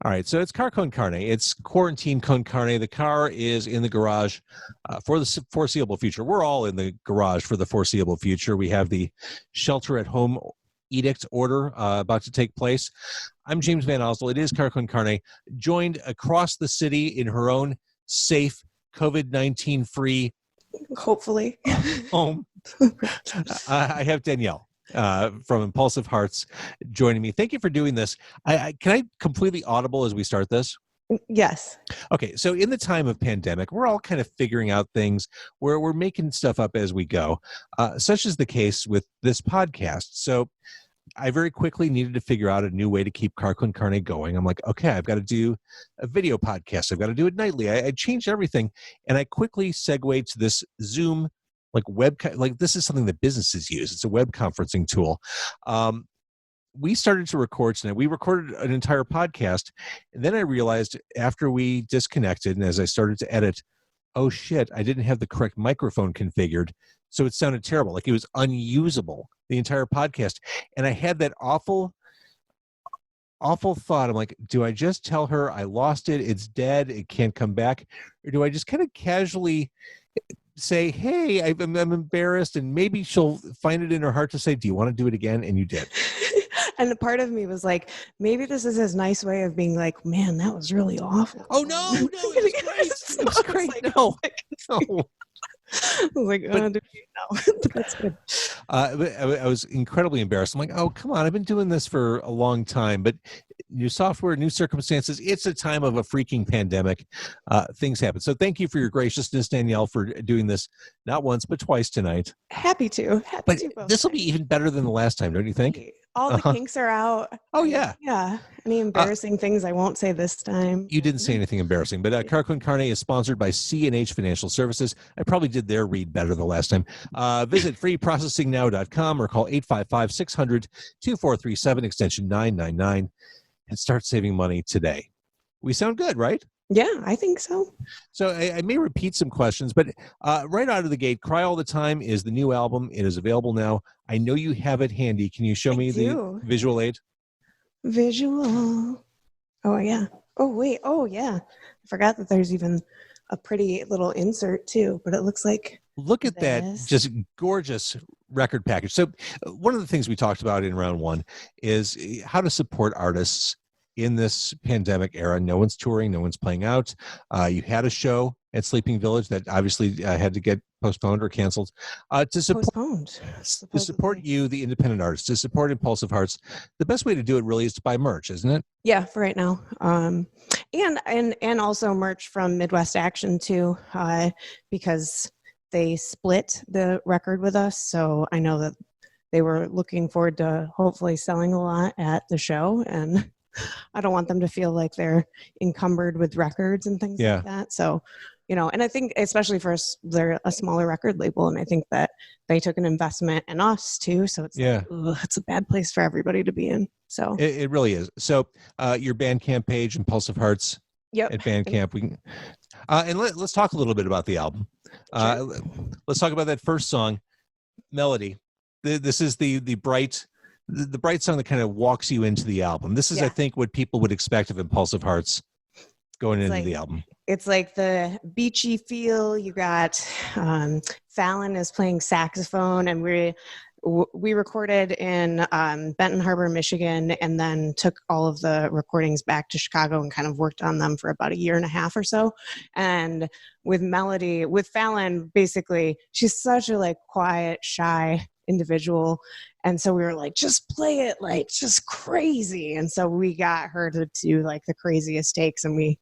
All right, so it's Con Carne. It's Quarantine Con Carne. The car is in the garage for the foreseeable future. We're all in the garage for the foreseeable future. We have the shelter-at-home edict order about to take place. I'm James Van Osdell. It is Con Carne, joined across the city in her own safe, COVID-19 free, hopefully, home. I have Danielle from Impulsive Hearts joining me. Thank you for doing this. Can I completely audible as we start this? Yes. Okay, so in the time of pandemic, we're all kind of figuring out things where we're making stuff up as we go, such is the case with this podcast. So I very quickly needed to figure out a new way to keep Con Carne going. I'm like, okay, I've got to do a video podcast. I've got to do it nightly. I changed everything, and I quickly segued to this Zoom, like this is something that businesses use. It's a web conferencing tool. We started to record tonight. We recorded an entire podcast, and then I realized after we disconnected and as I started to edit, oh shit, I didn't have the correct microphone configured. So it sounded terrible. Like it was unusable, the entire podcast. And I had that awful thought. I'm like, do I just tell her I lost it? It's dead. It can't come back. Or do I just kind of casually say, hey, I'm embarrassed, and maybe she'll find it in her heart to say, do you want to do it again? And you did. And a part of me was like, maybe this is his nice way of being like, man, that was really awful. Oh, no, it was great. It was great. Like, no. I was like, no, that's good. I was incredibly embarrassed. I'm like, oh, come on. I've been doing this for a long time, but new software, new circumstances. It's a time of a freaking pandemic. Things happen. So thank you for your graciousness, Danielle, for doing this not once, but twice tonight. Happy to. But this will be even better than the last time, don't you think? All the kinks are out. Oh, yeah. Yeah. Any embarrassing things I won't say this time. You didn't say anything embarrassing, but Con Carne is sponsored by C&H Financial Services. I probably did their read better the last time. Visit freeprocessingnow.com or call 855-600-2437, extension 999, and start saving money today. We sound good, right? Yeah, I think so. So I may repeat some questions, but right out of the gate, Cry All the Time is the new album. It is available now. I know you have it handy. Can you show me the visual aid? Visual. Oh, yeah. Oh, wait. Oh, yeah. I forgot that there's even a pretty little insert, too, but it looks like... Look at that just gorgeous record package. So one of the things we talked about in round one is how to support artists in this pandemic era. No one's touring, no one's playing out. You had a show at Sleeping Village that obviously had to get postponed or canceled. To support you, the independent artist, to support Impulsive Hearts, the best way to do it really is to buy merch, isn't it? Yeah, for right now. And also merch from Midwest Action too, because they split the record with us. So I know that they were looking forward to hopefully selling a lot at the show, and I don't want them to feel like they're encumbered with records and things like that. So, and I think especially for us, they're a smaller record label, and I think that they took an investment in us too. So it's it's a bad place for everybody to be in. So it really is. So your Bandcamp page, Impulsive Hearts, at Bandcamp, we can, and let's talk a little bit about the album. Sure. Let's talk about that first song, Melody. This is the bright song that kind of walks you into the album. This is, I think, what people would expect of Impulsive Hearts going into the album. It's like the beachy feel. You got Fallon is playing saxophone, and we recorded in Benton Harbor, Michigan, and then took all of the recordings back to Chicago and kind of worked on them for about a year and a half or so. And with Fallon, basically, she's such a quiet, shy individual. And so we were like, just play it just crazy. And so we got her to do the craziest takes, and we,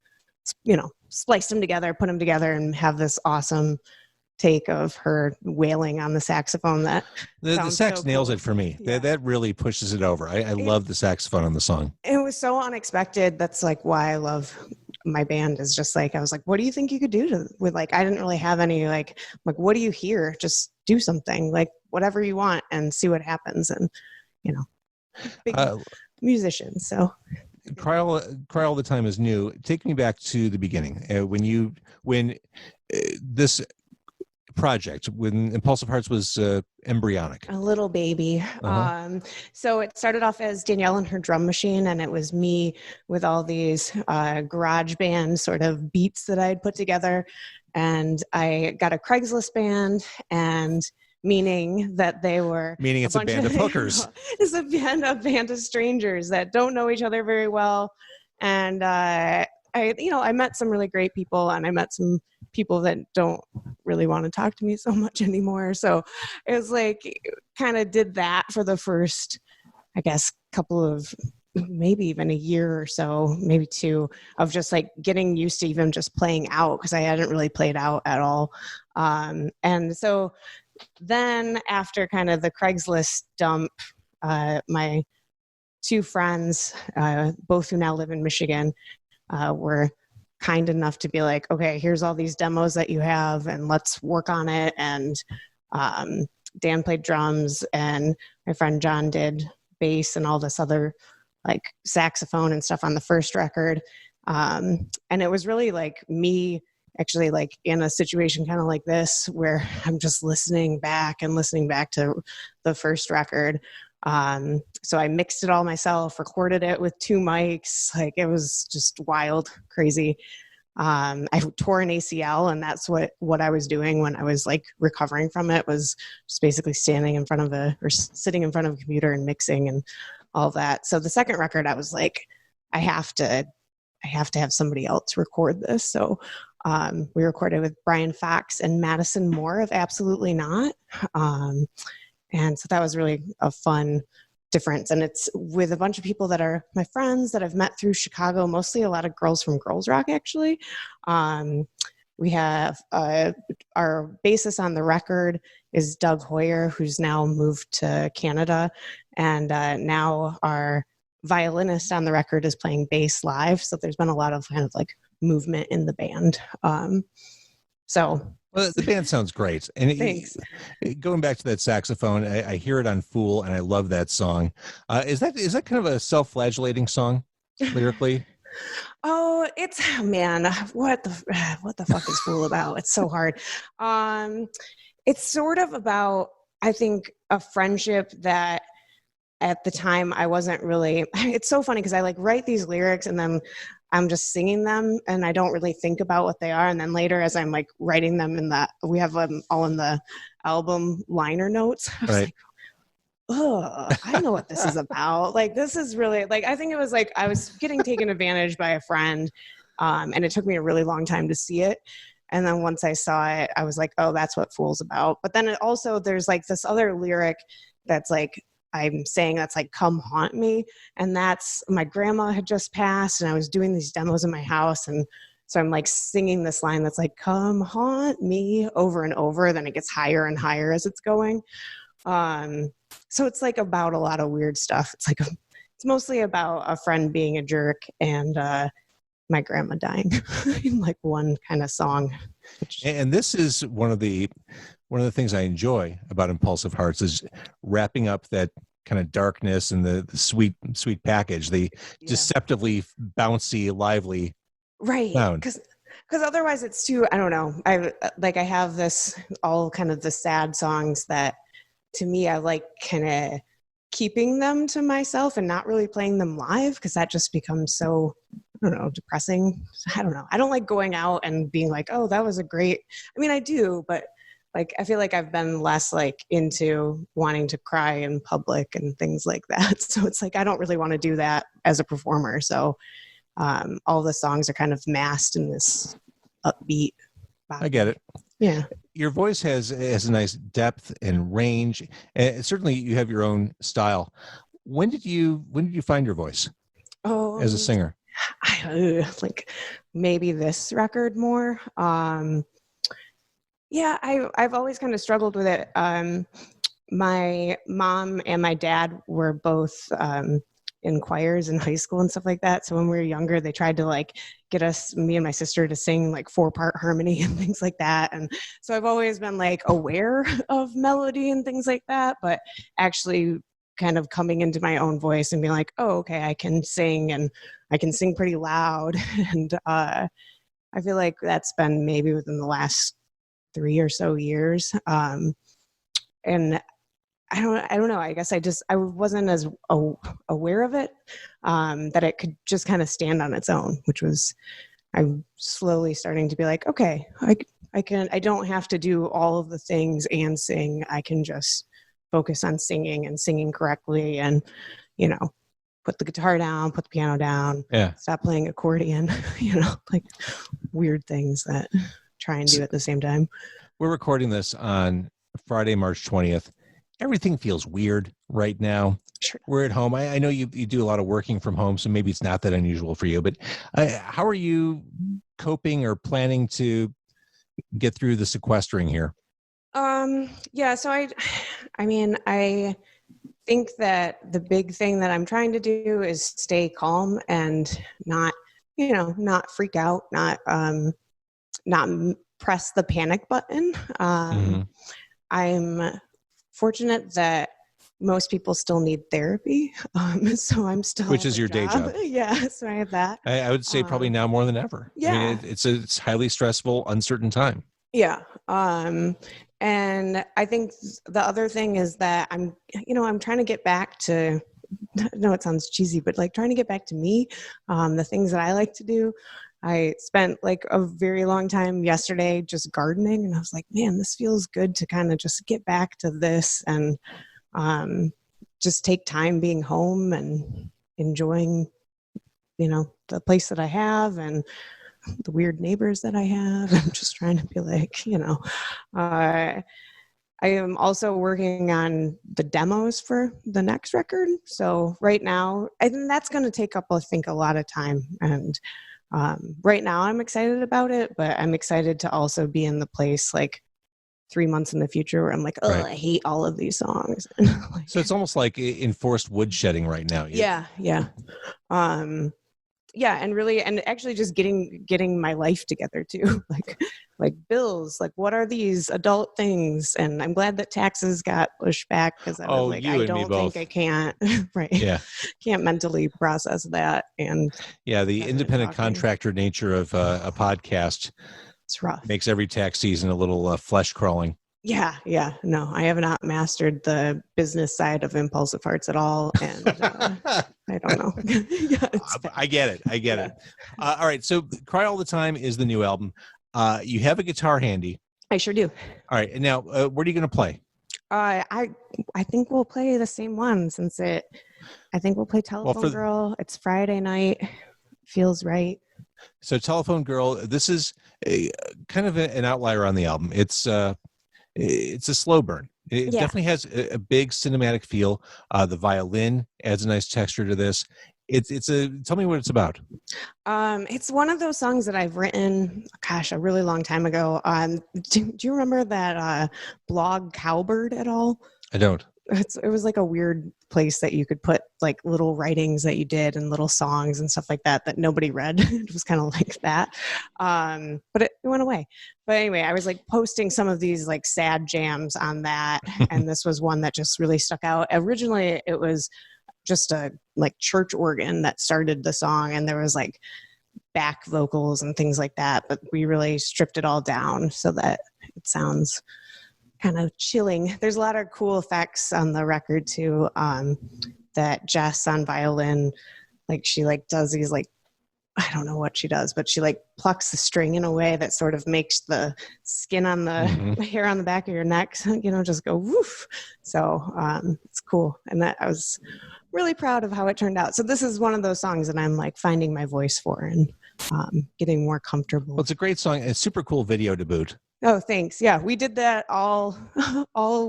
spliced them together, put them together, and have this awesome take of her wailing on the saxophone. That the sax so nails cool. it for me. Yeah. That really pushes it over. I love the saxophone on the song. It was so unexpected. That's why I love my band, is just I was like, what do you think you could do with I didn't really have any what do you hear? Just do something, whatever you want, and see what happens. And big musicians. So Cry All the Time is new. Take me back to the beginning. When this project when Impulsive Hearts was embryonic? A little baby. So it started off as Danielle and her drum machine, and it was me with all these garage band sort of beats that I'd put together. And I got a Craigslist band, and meaning that they were Meaning a band of hookers. It's a band of strangers that don't know each other very well. And I met some really great people, and I met some people that don't really want to talk to me so much anymore. So it was like, kind of did that for the first, I guess, couple of, maybe even a year or so, maybe two, of just like getting used to even just playing out, because I hadn't really played out at all. And so then after kind of the Craigslist dump, my two friends, both who now live in Michigan, were kind enough to be like, okay, here's all these demos that you have, and let's work on it. And Dan played drums, and my friend John did bass and all this other like saxophone and stuff on the first record. And it was really like me actually like in a situation kind of like this, where I'm just listening back to the first record. So I mixed it all myself, recorded it with 2 mics. Like, it was just wild, crazy. I tore an ACL, and that's what I was doing when I was like recovering from it, was just basically sitting in front of a computer and mixing and all that. So the second record, I was like, I have to have somebody else record this. So we recorded with Brian Fox and Madison Moore of Absolutely Not. And so that was really a fun difference. And it's with a bunch of people that are my friends that I've met through Chicago, mostly a lot of girls from Girls Rock, actually. We have our bassist on the record is Doug Hoyer, who's now moved to Canada. And now our violinist on the record is playing bass live. So there's been a lot of kind of like movement in the band. Well, the band sounds great. And Thanks. Going back to that saxophone, I hear it on Fool, and I love that song. Is that kind of a self-flagellating song lyrically? Oh, man, what the fuck is Fool about? It's so hard. It's sort of about, I think, a friendship that at the time I wasn't really, it's so funny because I like write these lyrics and then I'm just singing them and I don't really think about what they are. And then later, as I'm like writing them we have them all in the album liner notes. I was Right. like, I know what this is about. Like, this is really like, I think it was like I was getting taken advantage by a friend, and it took me a really long time to see it. And then once I saw it, I was like, oh, that's what Fool's about. But then there's like this other lyric that's like, I'm saying that's like, come haunt me. And that's, my grandma had just passed and I was doing these demos in my house. And so I'm like singing this line that's like, come haunt me, over and over. Then it gets higher and higher as it's going. So it's like about a lot of weird stuff. It's like, it's mostly about a friend being a jerk and my grandma dying in like one kind of song. And this is one of the things I enjoy about Impulsive Hearts is wrapping up that kind of darkness and the sweet package, the deceptively bouncy, lively sound. Because otherwise it's too, I don't know. I have this all kind of the sad songs that to me, I like kind of keeping them to myself and not really playing them live because that just becomes so, I don't know, depressing. I don't know. I don't like going out and being like, oh, that was a great, I mean, I do, but like, I feel like I've been less like into wanting to cry in public and things like that. So it's like, I don't really want to do that as a performer. So all the songs are kind of masked in this upbeat body. I get it. Yeah. Your voice has a nice depth and range. And certainly you have your own style. When did you find your voice as a singer? Like maybe this record more. Yeah, I've always kind of struggled with it. My mom and my dad were both in choirs in high school and stuff like that. So when we were younger, they tried to like get me and my sister to sing like 4-part harmony and things like that. And so I've always been like aware of melody and things like that, but actually kind of coming into my own voice and being like, oh, okay, I can sing and I can sing pretty loud. And I feel like that's been maybe within the last 3 or so years. And I don't know. I guess I wasn't as aware of it, that it could just kind of stand on its own, which was, I'm slowly starting to be like, okay, I don't have to do all of the things and sing. I can just focus on singing and singing correctly, and, put the guitar down, put the piano down, stop playing accordion, like weird things that try and do at the same time. We're recording this on Friday, March 20th. Everything feels weird right now. Sure. We're at home. I know you do a lot of working from home, so maybe it's not that unusual for you, but how are you coping or planning to get through the sequestering here? Yeah, so I think that the big thing that I'm trying to do is stay calm and not freak out, not press the panic button. I'm fortunate that most people still need therapy. So I'm still, which is your day job. Yeah. So I have that. I would say probably now more than ever. Yeah. I mean, it's highly stressful, uncertain time. Yeah. And I think the other thing is that I'm trying to get back to, I know it sounds cheesy, but like trying to get back to me, the things that I like to do. I spent like a very long time yesterday just gardening, and I was like, man, this feels good to kind of just get back to this and just take time being home and enjoying, the place that I have and the weird neighbors that I have. I'm just trying to be like, I am also working on the demos for the next record. So right now, I think that's going to take up, I think, a lot of time. And right now I'm excited about it, but I'm excited to also be in the place like 3 months in the future where I'm like, oh, right. I hate all of these songs. So it's almost like enforced woodshedding right now. Yeah. Yeah, and really, and actually just getting my life together too, like bills, like what are these adult things? And I'm glad that taxes got pushed back, because I was like, I don't think I can't, right? Yeah, can't mentally process that. And yeah, the independent contractor nature of a podcast, it's rough. Makes every tax season a little flesh crawling. Yeah. No, I have not mastered the business side of Impulsive Hearts at all. And I don't know. Yeah, I get it. All right. So Cry All the Time is the new album. You have a guitar handy. I sure do. All right. And now, what are you going to play? I think we'll play the same one I think we'll play Telephone Girl. It's Friday night. Feels right. So Telephone Girl, this is kind of an outlier on the album. It's a slow burn. It definitely has a big cinematic feel. The violin adds a nice texture to this. Tell me what it's about. It's one of those songs that I've written, a really long time ago. Do you remember that blog Cowbird at all? I don't. It was like a weird place that you could put like little writings that you did and little songs and stuff like that nobody read. It was kind of like that. But it went away. But anyway, I was like posting some of these like sad jams on that. And this was one that just really stuck out. Originally, it was just a like church organ that started the song, and there was like back vocals and things like that. But we really stripped it all down so that it sounds kind of chilling. There's a lot of cool effects on the record too. That Jess on violin, like she like does these like, I don't know what she does, but she like plucks the string in a way that sort of makes the skin on the hair on the back of your neck, just go woof. So it's cool. And that I was really proud of how it turned out. So this is one of those songs that I'm like finding my voice for and getting more comfortable. Well, it's a great song. A super cool video to boot. Oh, thanks. Yeah, we did that all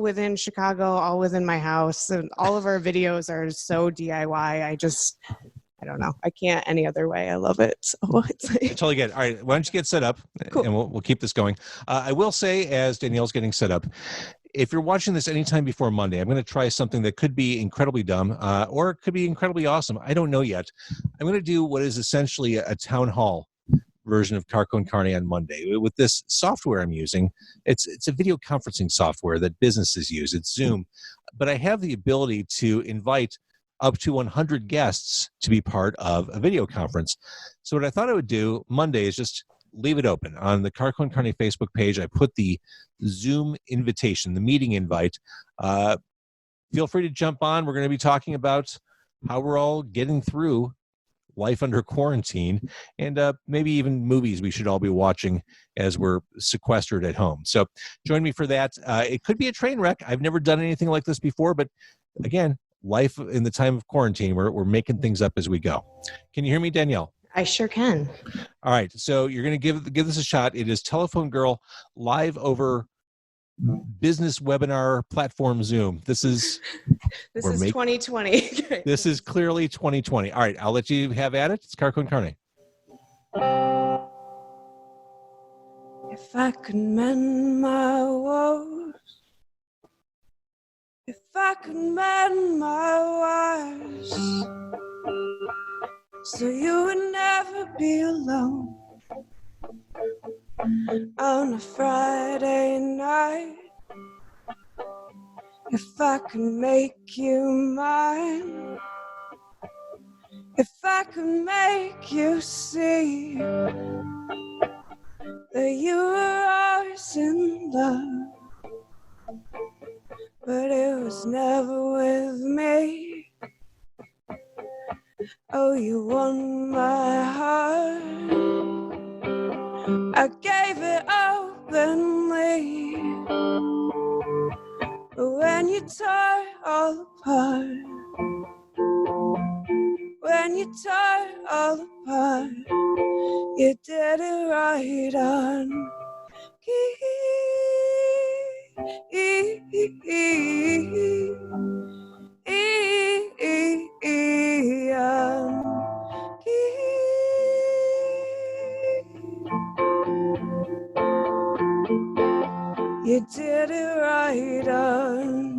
within Chicago, all within my house. And all of our videos are so DIY. I don't know. I can't any other way. I love it. So it's like... I totally get it. All right, why don't you get set up, cool. And we'll keep this going. I will say, as Danielle's getting set up, if you're watching this anytime before Monday, I'm going to try something that could be incredibly dumb or it could be incredibly awesome. I don't know yet. I'm going to do what is essentially a town hall version of Quarantine Con Carne on Monday. With this software I'm using, it's a video conferencing software that businesses use. It's Zoom. But I have the ability to invite up to 100 guests to be part of a video conference. So what I thought I would do Monday is just leave it open. On the Quarantine Con Carne Facebook page, I put the Zoom invitation, the meeting invite. Feel free to jump on. We're going to be talking about how we're all getting through life under quarantine, and maybe even movies we should all be watching as we're sequestered at home. So join me for that. It could be a train wreck. I've never done anything like this before, but again, life in the time of quarantine, we're making things up as we go. Can you hear me, Danielle? I sure can. All right, so you're going to give this a shot. It is Telephone Girl live over business webinar platform Zoom. This is 2020. This is clearly 2020. All right, I'll let you have at it. It's Quarantine Con Carne. If I could mend my woes, if I could mend my wires, so you would never be alone on a Friday night. If I could make you mine, if I could make you see that you were always in love, but it was never with me. Oh, you won my heart, I gave it openly, but when you tore it all apart, when you tore it all apart, you did it right on you did it right on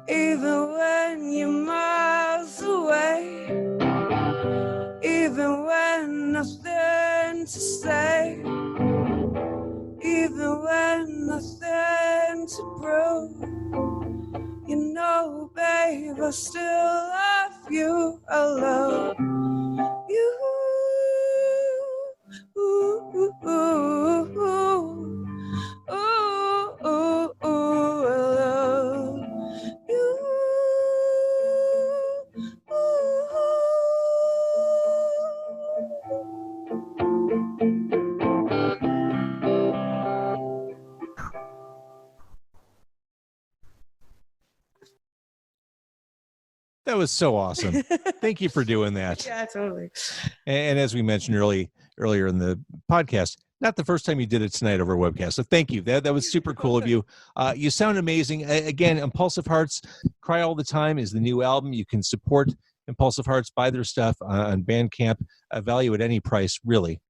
even when you're miles away, even when nothing to say, even when nothing to prove, you know, babe, I still love you. I love you. Ooh, ooh, ooh, ooh. Ooh, ooh, ooh, I love you. That was so awesome. Thank you for doing that. Yeah, totally. And as we mentioned earlier in the podcast, not the first time you did it tonight over webcast. So thank you. That was super cool of you. You sound amazing. Again, Impulsive Hearts, Cry All the Time is the new album. You can support Impulsive Hearts, buy their stuff on Bandcamp, value at any price, really.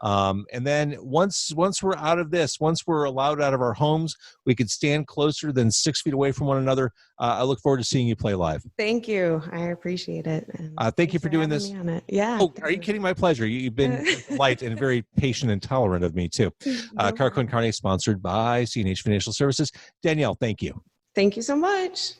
And then once we're out of this, once we're allowed out of our homes, we could stand closer than 6 feet away from one another. I look forward to seeing you play live. Thank you. I appreciate it. Thank you for doing this. Yeah. Oh, are you kidding? My pleasure. You've been light and very patient and tolerant of me too. Quarantine Con Carne, sponsored by CNH Financial Services. Danielle, thank you. Thank you so much.